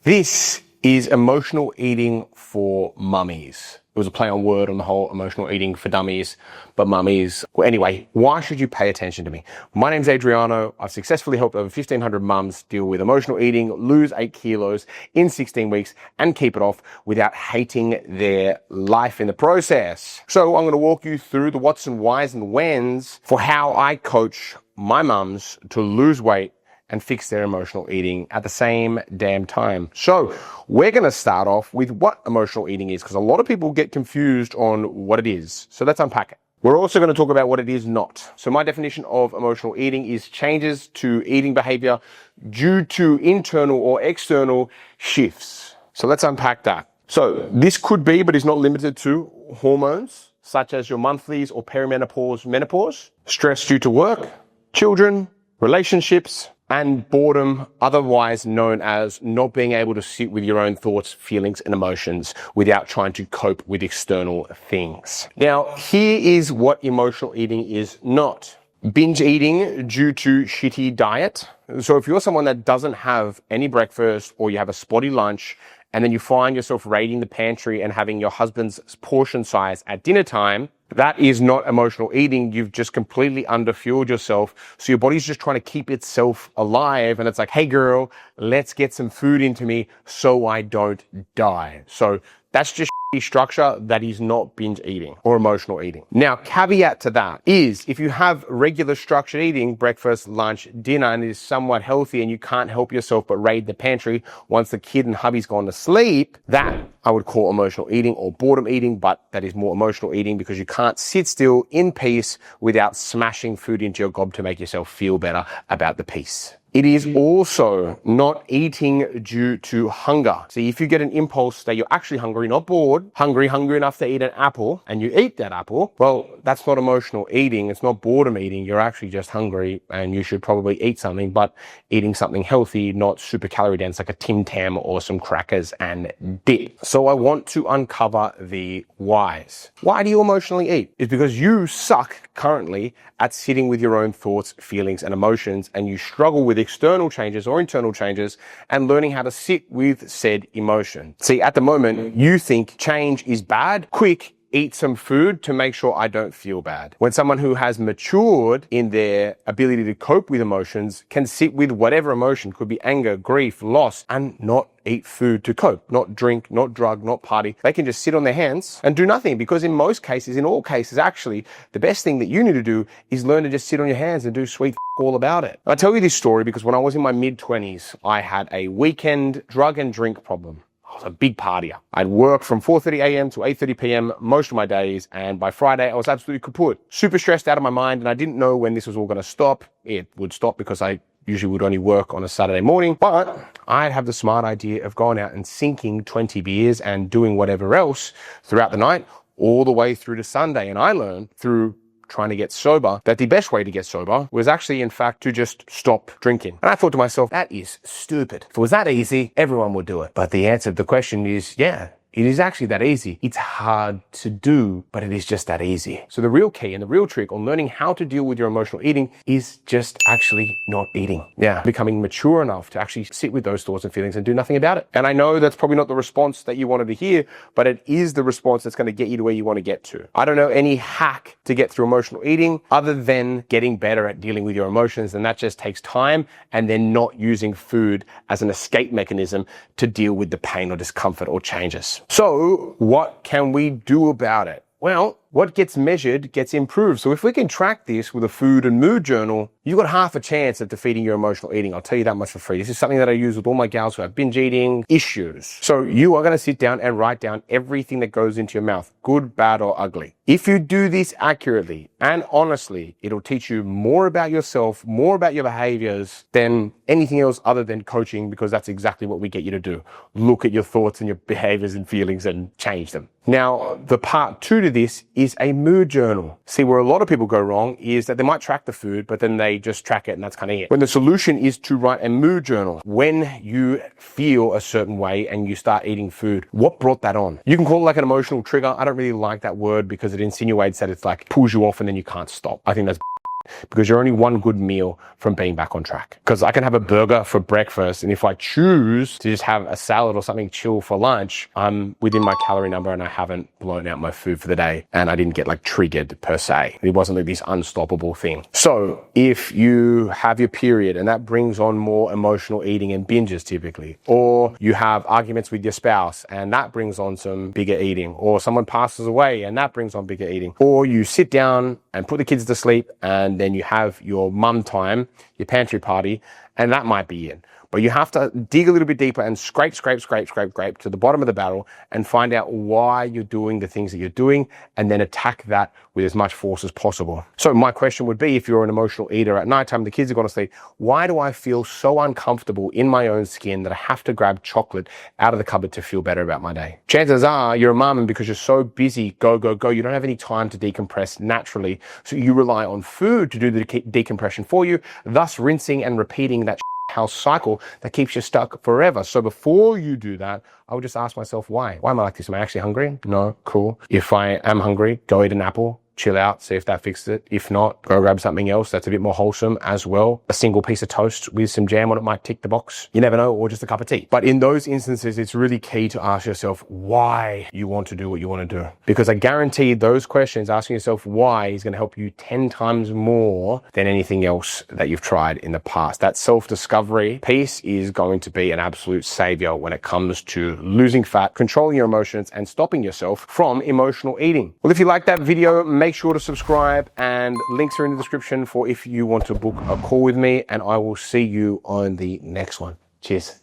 This is emotional eating for mummies. It was a play on word on the whole emotional eating for dummies, but mummies. Well, anyway, why should you pay attention to me? My name's Adriano. I've successfully helped over 1,500 mums deal with emotional eating, lose 8 kilos in 16 weeks, and keep it off without hating their life in the process. So I'm going to walk you through the what's and whys and whens for how I coach my mums to lose weight and fix their emotional eating at the same damn time. So we're going to start off with what emotional eating is, because a lot of people get confused on what it is. So let's unpack it. We're also going to talk about what it is not. So my definition of emotional eating is changes to eating behavior due to internal or external shifts. So let's unpack that. So this could be, but is not limited to, hormones such as your monthlies or perimenopause, menopause, stress due to work, children, relationships, and boredom, otherwise known as not being able to sit with your own thoughts, feelings, and emotions without trying to cope with external things. Now, here is what emotional eating is not. Binge eating due to shitty diet. So if you're someone that doesn't have any breakfast, or you have a spotty lunch, and then you find yourself raiding the pantry and having your husband's portion size at dinner time, that is not emotional eating. You've just completely underfueled yourself. So your body's just trying to keep itself alive. And it's like, hey girl, let's get some food into me so I don't die. So that's just structure. That is not binge eating or emotional eating. Now, caveat to that is if you have regular structured eating, breakfast, lunch, dinner, and it is somewhat healthy and you can't help yourself but raid the pantry once the kid and hubby's gone to sleep, that I would call emotional eating or boredom eating, but that is more emotional eating because you can't sit still in peace without smashing food into your gob to make yourself feel better about the peace. It is also not eating due to hunger. See, if you get an impulse that you're actually hungry, not bored, hungry enough to eat an apple, and you eat that apple, well, that's not emotional eating. It's not boredom eating. You're actually just hungry and you should probably eat something, but eating something healthy, not super calorie dense like a Tim Tam or some crackers and dip. So I want to uncover the whys. Why do you emotionally eat? It's because you suck currently at sitting with your own thoughts, feelings, and emotions, and you struggle with external changes or internal changes and learning how to sit with said emotion. See, at the moment, you think change is bad. Quick, eat some food to make sure I don't feel bad. When someone who has matured in their ability to cope with emotions can sit with whatever emotion, could be anger, grief, loss, and not eat food to cope, not drink, not drug, not party. They can just sit on their hands and do nothing, because in most cases, in all cases, actually, the best thing that you need to do is learn to just sit on your hands and do sweet all about it. I tell you this story because when I was in my mid-20s, I had a weekend drug and drink problem. I was a big partier. I'd work from 4:30 a.m. to 8:30 p.m. most of my days, and by Friday I was absolutely kaput. Super stressed out of my mind, and I didn't know when this was all going to stop. It would stop because I usually would only work on a Saturday morning, but I'd have the smart idea of going out and sinking 20 beers and doing whatever else throughout the night, all the way through to Sunday. And I learned through trying to get sober that the best way to get sober was actually, in fact, to just stop drinking. And I thought to myself, that is stupid. If it was that easy, everyone would do it. But the answer to the question is, yeah, it is actually that easy. It's hard to do, but it is just that easy. So the real key and the real trick on learning how to deal with your emotional eating is just actually not eating. Yeah, becoming mature enough to actually sit with those thoughts and feelings and do nothing about it. And I know that's probably not the response that you wanted to hear, but it is the response that's going to get you to where you want to get to. I don't know any hack to get through emotional eating other than getting better at dealing with your emotions, and that just takes time and then not using food as an escape mechanism to deal with the pain or discomfort or changes. So what can we do about it? Well, what gets measured gets improved. So if we can track this with a food and mood journal, you've got half a chance of defeating your emotional eating. I'll tell you that much for free. This is something that I use with all my gals who have binge eating issues. So you are going to sit down and write down everything that goes into your mouth, good, bad, or ugly. If you do this accurately and honestly, it'll teach you more about yourself, more about your behaviors than anything else other than coaching, because that's exactly what we get you to do. Look at your thoughts and your behaviors and feelings and change them. Now, the part 2 to this is a mood journal. See, where a lot of people go wrong is that they might track the food, but then they just track it and that's kind of it. When the solution is to write a mood journal. When you feel a certain way and you start eating food, what brought that on? You can call it like an emotional trigger. I don't really like that word because it insinuates that it's like pulls you off and then you can't stop. I think that's because you're only one good meal from being back on track. Because I can have a burger for breakfast, and if I choose to just have a salad or something chill for lunch, I'm within my calorie number and I haven't blown out my food for the day, and I didn't get like triggered per se. It wasn't like this unstoppable thing. So if you have your period and that brings on more emotional eating and binges typically, or you have arguments with your spouse and that brings on some bigger eating, or someone passes away and that brings on bigger eating, or you sit down and put the kids to sleep and then you have your mum time, your pantry party, and that might be it. But you have to dig a little bit deeper and scrape to the bottom of the barrel and find out why you're doing the things that you're doing, and then attack that with as much force as possible. So my question would be, if you're an emotional eater at nighttime, the kids are going to sleep, why do I feel so uncomfortable in my own skin that I have to grab chocolate out of the cupboard to feel better about my day? Chances are you're a mum, and because you're so busy, go, you don't have any time to decompress naturally. So you rely on food to do the decompression for you, thus rinsing and repeating that house cycle that keeps you stuck forever. So before you do that, I would just ask myself, why? Why am I like this? Am I actually hungry? No, cool. If I am hungry, go eat an apple, chill out, see if that fixes it. If not, go grab something else that's a bit more wholesome as well. A single piece of toast with some jam on it might tick the box. You never know, or just a cup of tea. But in those instances, it's really key to ask yourself why you want to do what you want to do. Because I guarantee those questions, asking yourself why, is going to help you 10 times more than anything else that you've tried in the past. That self-discovery piece is going to be an absolute savior when it comes to losing fat, controlling your emotions, and stopping yourself from emotional eating. Well, if you like that video, make sure to subscribe, and links are in the description for if you want to book a call with me, and I will see you on the next one. Cheers.